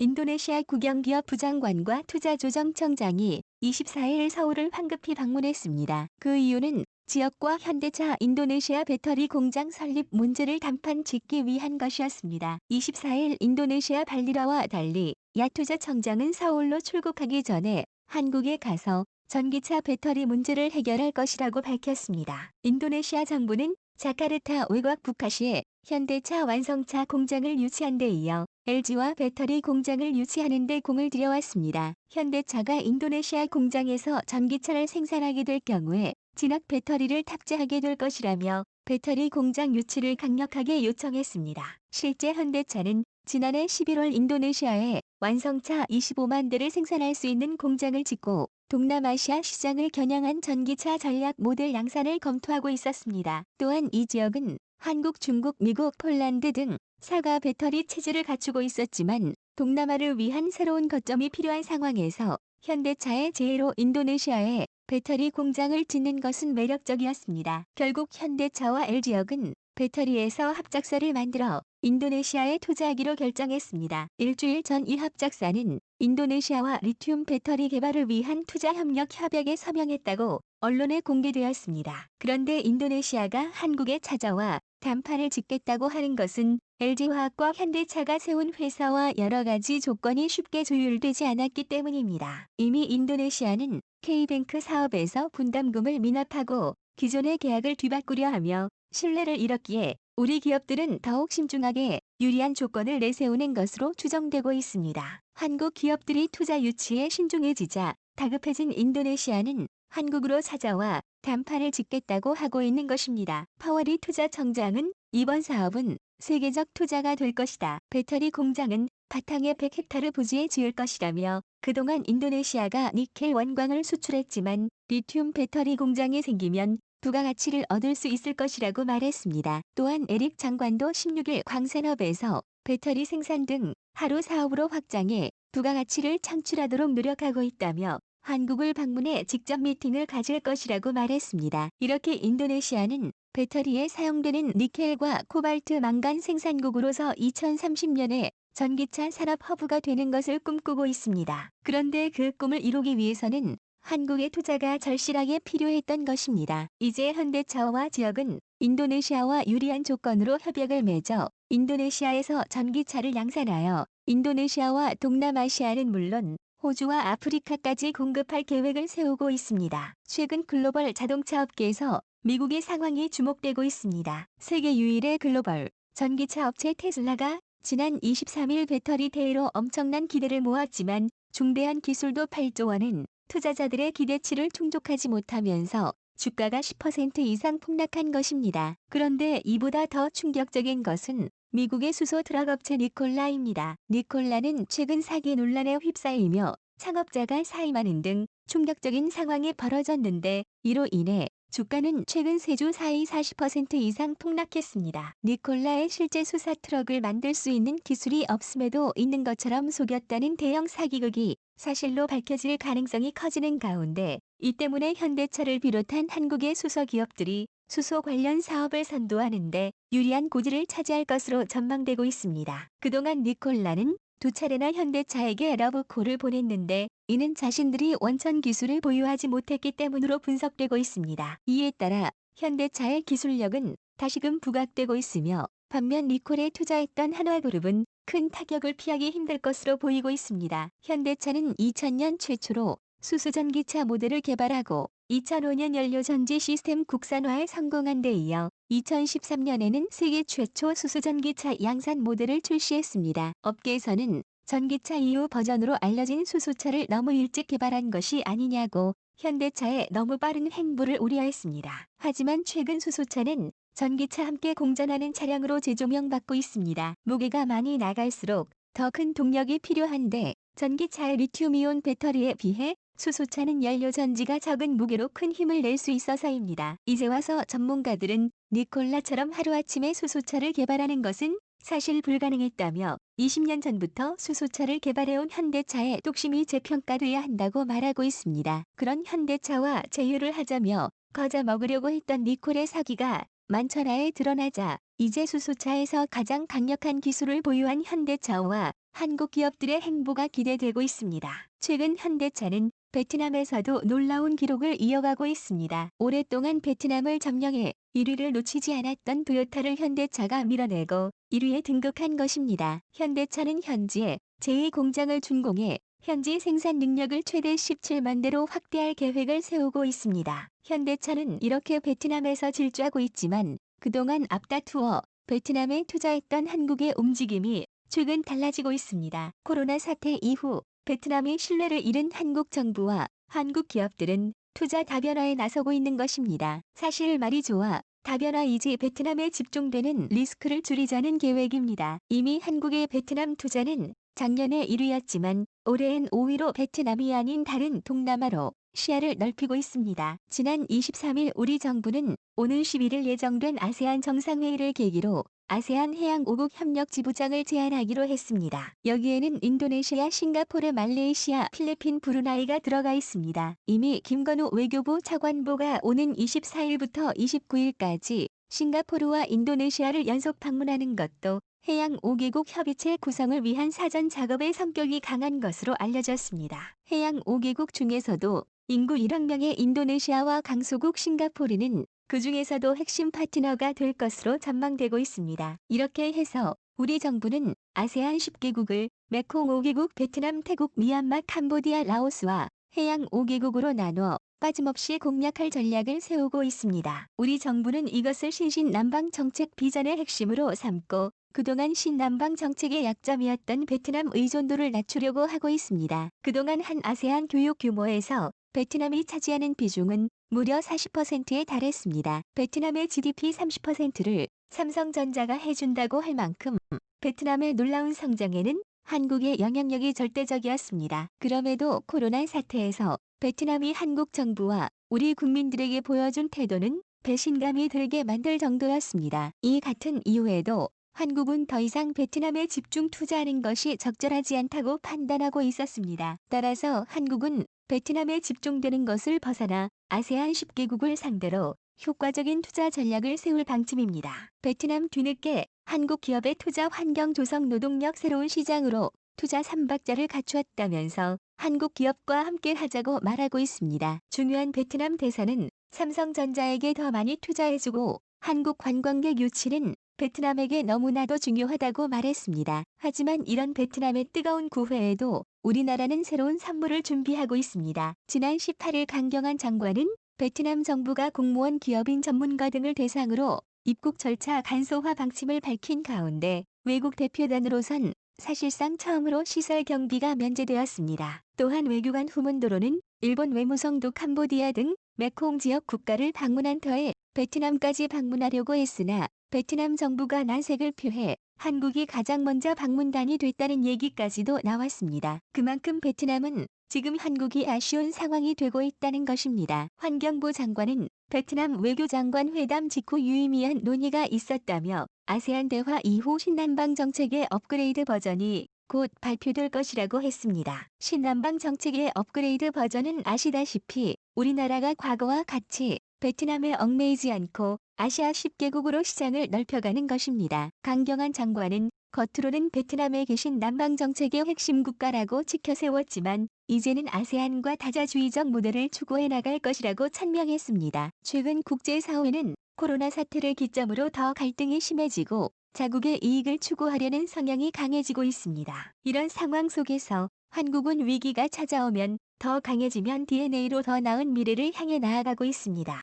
인도네시아 국영기업 부장관과 투자조정청장이 24일 서울을 황급히 방문했습니다. 그 이유는 지역과 현대차 인도네시아 배터리 공장 설립 문제를 단판 짓기 위한 것이었습니다. 24일 인도네시아 발리라와 달리 야투자청장은 서울로 출국하기 전에 한국에 가서 전기차 배터리 문제를 해결할 것이라고 밝혔습니다. 인도네시아 정부는 자카르타 외곽 부카시에 현대차 완성차 공장을 유치한 데 이어 LG와 배터리 공장을 유치하는 데 공을 들여왔습니다. 현대차가 인도네시아 공장에서 전기차를 생산하게 될 경우에 진학 배터리를 탑재하게 될 것이라며 배터리 공장 유치를 강력하게 요청했습니다. 실제 현대차는 지난해 11월 인도네시아에 완성차 25만 대를 생산할 수 있는 공장을 짓고 동남아시아 시장을 겨냥한 전기차 전략 모델 양산을 검토하고 있었습니다. 또한 이 지역은 한국, 중국, 미국, 폴란드 등 사가 배터리 체제를 갖추고 있었지만 동남아를 위한 새로운 거점이 필요한 상황에서 현대차의 제해로 인도네시아에 배터리 공장을 짓는 것은 매력적이었습니다. 결국 현대차와 LG역은 배터리에서 합작사를 만들어 인도네시아에 투자하기로 결정했습니다. 일주일 전 이 합작사는 인도네시아와 리튬 배터리 개발을 위한 투자 협력 협약에 서명했다고 언론에 공개되었습니다. 그런데 인도네시아가 한국에 찾아와 단판을 짓겠다고 하는 것은 LG화학과 현대차가 세운 회사와 여러 가지 조건이 쉽게 조율되지 않았기 때문입니다. 이미 인도네시아는 K뱅크 사업에서 분담금을 미납하고 기존의 계약을 뒤바꾸려 하며 신뢰를 잃었기에 우리 기업들은 더욱 신중하게 유리한 조건을 내세우는 것으로 추정되고 있습니다. 한국 기업들이 투자 유치에 신중해지자 다급해진 인도네시아는 한국으로 찾아와 단판을 짓겠다고 하고 있는 것입니다. 파월이 투자청장은 이번 사업은 세계적 투자가 될 것이다. 배터리 공장은 바탕에 100헥타르 부지에 지을 것이라며 그동안 인도네시아가 니켈 원광을 수출했지만 리튬 배터리 공장이 생기면 부가가치를 얻을 수 있을 것이라고 말했습니다. 또한 에릭 장관도 16일 광산업에서 배터리 생산 등 하루 사업으로 확장해 부가가치를 창출하도록 노력하고 있다며 한국을 방문해 직접 미팅을 가질 것이라고 말했습니다. 이렇게 인도네시아는 배터리에 사용되는 니켈과 코발트 망간 생산국으로서 2030년에 전기차 산업 허브가 되는 것을 꿈꾸고 있습니다. 그런데 그 꿈을 이루기 위해서는 한국의 투자가 절실하게 필요했던 것입니다. 이제 현대차와 지역은 인도네시아와 유리한 조건으로 협약을 맺어 인도네시아에서 전기차를 양산하여 인도네시아와 동남아시아는 물론 호주와 아프리카까지 공급할 계획을 세우고 있습니다. 최근 글로벌 자동차 업계에서 미국의 상황이 주목되고 있습니다. 세계 유일의 글로벌 전기차 업체 테슬라가 지난 23일 배터리 대회로 엄청난 기대를 모았지만 중대한 기술도 8조 원은 투자자들의 기대치를 충족하지 못하면서 주가가 10% 이상 폭락한 것입니다. 그런데 이보다 더 충격적인 것은 미국의 수소 트럭 업체 니콜라입니다. 니콜라는 최근 사기 논란에 휩싸이며 창업자가 사임하는 등 충격적인 상황이 벌어졌는데 이로 인해 주가는 최근 3주 사이 40% 이상 폭락했습니다. 니콜라의 실제 수사 트럭을 만들 수 있는 기술이 없음에도 있는 것처럼 속였다는 대형 사기극이 사실로 밝혀질 가능성이 커지는 가운데 이 때문에 현대차를 비롯한 한국의 수소 기업들이 수소 관련 사업을 선도하는데 유리한 고지를 차지할 것으로 전망되고 있습니다. 그동안 니콜라는 2차례나 현대차에게 러브콜을 보냈는데 이는 자신들이 원천 기술을 보유하지 못했기 때문으로 분석되고 있습니다. 이에 따라 현대차의 기술력은 다시금 부각되고 있으며 반면 니콜에 투자했던 한화그룹은 큰 타격을 피하기 힘들 것으로 보이고 있습니다. 현대차는 2000년 최초로 수소전기차 모델을 개발하고 2005년 연료전지 시스템 국산화에 성공한 데 이어 2013년에는 세계 최초 수소전기차 양산 모델을 출시했습니다. 업계에서는 전기차 이후 버전으로 알려진 수소차를 너무 일찍 개발한 것이 아니냐고 현대차의 너무 빠른 행보를 우려했습니다. 하지만 최근 수소차는 전기차 함께 공전하는 차량으로 재조명받고 있습니다. 무게가 많이 나갈수록 더 큰 동력이 필요한데 전기차의 리튬이온 배터리에 비해 수소차는 연료전지가 적은 무게로 큰 힘을 낼 수 있어서입니다. 이제 와서 전문가들은 니콜라처럼 하루아침에 수소차를 개발하는 것은 사실 불가능했다며 20년 전부터 수소차를 개발해온 현대차의 뚝심이 재평가돼야 한다고 말하고 있습니다. 그런 현대차와 제휴를 하자며 거저 먹으려고 했던 니콜의 사기가 만천하에 드러나자 이제 수소차에서 가장 강력한 기술을 보유한 현대차와 한국 기업들의 행보가 기대되고 있습니다. 최근 현대차는 베트남에서도 놀라운 기록을 이어가고 있습니다. 오랫동안 베트남을 점령해 1위를 놓치지 않았던 토요타를 현대차가 밀어내고 1위에 등극한 것입니다. 현대차는 현지에 제2공장을 준공해 현지 생산 능력을 최대 17만 대로 확대할 계획을 세우고 있습니다. 현대차는 이렇게 베트남에서 질주하고 있지만 그동안 앞다투어 베트남에 투자했던 한국의 움직임이 최근 달라지고 있습니다. 코로나 사태 이후 베트남이 신뢰를 잃은 한국 정부와 한국 기업들은 투자 다변화에 나서고 있는 것입니다. 사실 말이 좋아 다변화이지 베트남에 집중되는 리스크를 줄이자는 계획입니다. 이미 한국의 베트남 투자는 작년에 1위였지만 올해엔 5위로 베트남이 아닌 다른 동남아로 시야를 넓히고 있습니다. 지난 23일 우리 정부는 오는 11일 예정된 아세안 정상회의를 계기로 아세안 해양 5국 협력 지부장을 제안하기로 했습니다. 여기에는 인도네시아, 싱가포르, 말레이시아, 필리핀, 브루나이가 들어가 있습니다. 이미 김건우 외교부 차관보가 오는 24일부터 29일까지 싱가포르와 인도네시아를 연속 방문하는 것도 해양 5개국 협의체 구성을 위한 사전 작업의 성격이 강한 것으로 알려졌습니다. 해양 5개국 중에서도 인구 1억 명의 인도네시아와 강소국 싱가포르는 그 중에서도 핵심 파트너가 될 것으로 전망되고 있습니다. 이렇게 해서 우리 정부는 아세안 10개국을 메콩 5개국 베트남, 태국, 미얀마, 캄보디아, 라오스와 해양 5개국으로 나눠 빠짐없이 공략할 전략을 세우고 있습니다. 우리 정부는 이것을 신신남방 정책 비전의 핵심으로 삼고 그동안 신남방 정책의 약점이었던 베트남 의존도를 낮추려고 하고 있습니다. 그동안 한 아세안 교육 규모에서 베트남이 차지하는 비중은 무려 40%에 달했습니다. 베트남의 GDP 30%를 삼성전자가 해준다고 할 만큼 베트남의 놀라운 성장에는 한국의 영향력이 절대적이었습니다. 그럼에도 코로나 사태에서 베트남이 한국 정부와 우리 국민들에게 보여준 태도는 배신감이 들게 만들 정도였습니다. 이 같은 이유에도 한국은 더 이상 베트남에 집중 투자하는 것이 적절하지 않다고 판단하고 있었습니다. 따라서 한국은 베트남에 집중되는 것을 벗어나 아세안 10개국을 상대로 효과적인 투자 전략을 세울 방침입니다. 베트남 뒤늦게 한국 기업의 투자 환경 조성 노동력 새로운 시장으로 투자 3박자를 갖추었다면서 한국 기업과 함께 하자고 말하고 있습니다. 중요한 베트남 대사는 삼성전자에게 더 많이 투자해주고 한국 관광객 유치는 베트남에게 너무나도 중요하다고 말했습니다. 하지만 이런 베트남의 뜨거운 구회에도 우리나라는 새로운 선물을 준비하고 있습니다. 지난 18일 강경한 장관은 베트남 정부가 공무원 기업인 전문가 등을 대상으로 입국 절차 간소화 방침을 밝힌 가운데 외국 대표단으로선 사실상 처음으로 시설 경비가 면제되었습니다. 또한 외교관 후문도로는 일본 외무성도 캄보디아 등 메콩 지역 국가를 방문한 터에 베트남까지 방문하려고 했으나 베트남 정부가 난색을 표해 한국이 가장 먼저 방문단이 됐다는 얘기까지도 나왔습니다. 그만큼 베트남은 지금 한국이 아쉬운 상황이 되고 있다는 것입니다. 환경부 장관은 베트남 외교장관 회담 직후 유의미한 논의가 있었다며 아세안 대화 이후 신남방 정책의 업그레이드 버전이 곧 발표될 것이라고 했습니다. 신남방 정책의 업그레이드 버전은 아시다시피 우리나라가 과거와 같이 베트남에 얽매이지 않고 아시아 10개국으로 시장을 넓혀가는 것입니다. 강경한 장관은 겉으로는 베트남에 계신 남방 정책의 핵심 국가라고 치켜세웠지만 이제는 아세안과 다자주의적 모델을 추구해 나갈 것이라고 천명했습니다. 최근 국제사회는 코로나 사태를 기점으로 더 갈등이 심해지고 자국의 이익을 추구하려는 성향이 강해지고 있습니다. 이런 상황 속에서 한국은 위기가 찾아오면 더 강해지면 DNA로 더 나은 미래를 향해 나아가고 있습니다.